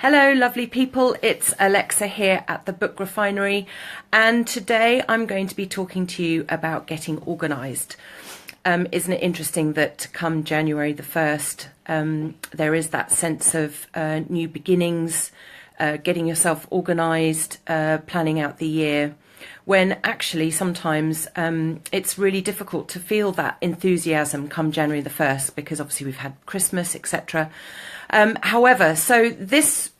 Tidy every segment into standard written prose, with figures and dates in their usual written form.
Hello lovely people, it's Alexa here at the Book Refinery, and today I'm going to be talking to you about getting organised. Isn't it interesting that come January the 1st there is that sense of new beginnings, getting yourself organised, planning out the year, when actually sometimes it's really difficult to feel that enthusiasm come January the 1st because obviously we've had Christmas, etc. However, so this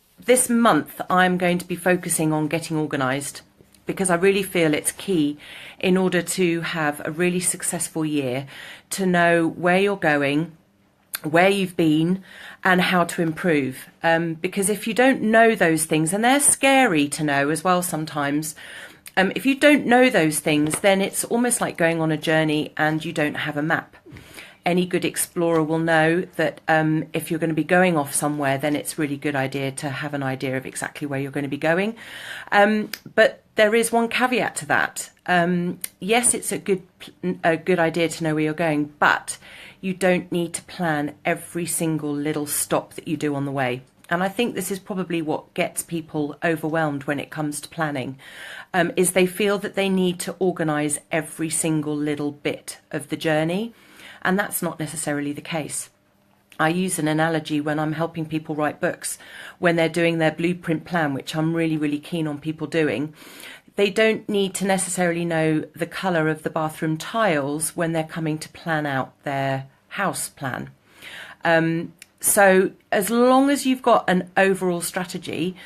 month I'm going to be focusing on getting organised because I really feel it's key in order to have a really successful year, to know where you're going, where you've been and how to improve. Because if you don't know those things, and they're scary to know as well sometimes, if you don't know those things, then it's almost like going on a journey and you don't have a map. Any good explorer will know that if you're going to be going off somewhere, then it's a really good idea to have an idea of exactly where you're going to be going. But there is one caveat to that. Yes, it's a good idea to know where you're going, but you don't need to plan every single little stop that you do on the way. And I think this is probably what gets people overwhelmed when it comes to planning, is they feel that they need to organise every single little bit of the journey. And that's not necessarily the case. I use an analogy when I'm helping people write books, when they're doing their blueprint plan, which I'm really, really keen on people doing. They don't need to necessarily know the colour of the bathroom tiles when they're coming to plan out their house plan. So as long as you've got an overall strategy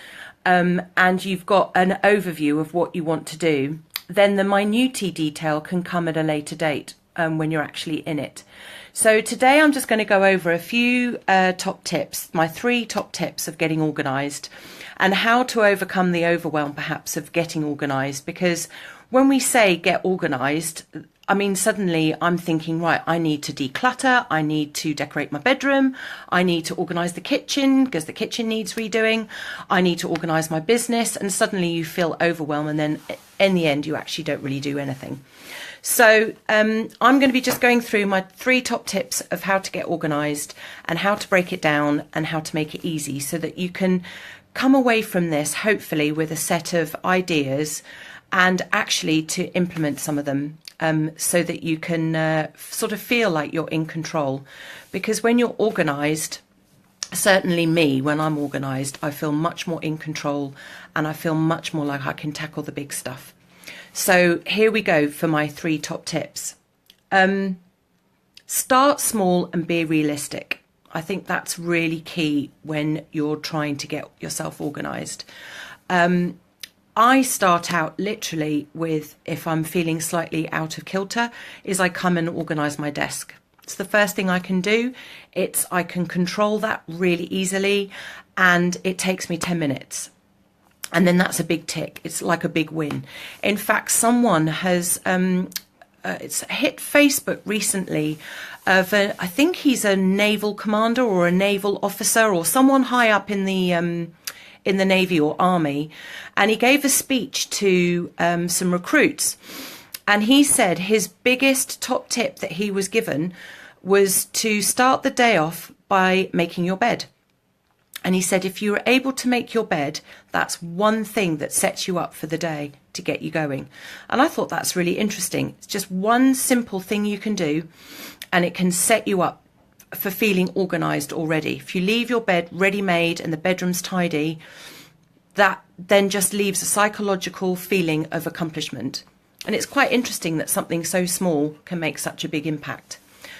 and you've got an overview of what you want to do, then the minutiae detail can come at a later date. When you're actually in it. So today I'm just going to go over a few top tips, my 3 top tips of getting organised, and how to overcome the overwhelm perhaps of getting organised. Because when we say get organised, I mean, suddenly I'm thinking, right, I need to declutter, I need to decorate my bedroom, I need to organise the kitchen because the kitchen needs redoing, I need to organise my business, and suddenly you feel overwhelmed, and then in the end you actually don't really do anything. So I'm going to be just going through my 3 top tips of how to get organised and how to break it down and how to make it easy, so that you can come away from this hopefully with a set of ideas and actually to implement some of them, so that you can sort of feel like you're in control. Because when you're organised, certainly me, when I'm organised, I feel much more in control and I feel much more like I can tackle the big stuff. So here we go for my 3 top tips. Start small and be realistic. I think that's really key when you're trying to get yourself organised. I start out literally with, if I'm feeling slightly out of kilter, is I come and organise my desk. It's the first thing I can do. I can control that really easily, and it takes me 10 minutes. And then that's a big tick. It's like a big win. In fact, someone has it's hit Facebook recently of I think he's a naval commander or a naval officer or someone high up in the Navy or Army, and he gave a speech to some recruits, and he said his biggest top tip that he was given was to start the day off by making your bed. And he said, if you're able to make your bed, that's one thing that sets you up for the day to get you going. And I thought that's really interesting. It's just one simple thing you can do, and it can set you up for feeling organised already. If you leave your bed ready-made and the bedroom's tidy, that then just leaves a psychological feeling of accomplishment. And it's quite interesting that something so small can make such a big impact.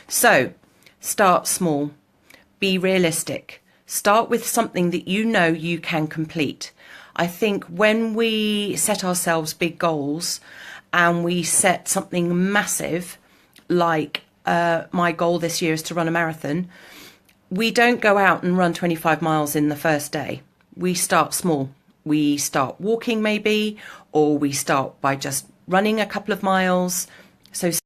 So start small, be realistic. Start with something that you know you can complete. I think when we set ourselves big goals and we set something massive, like my goal this year is to run a marathon, we don't go out and run 25 miles in the first day. We start small. We start walking maybe, or we start by just running a couple of miles. So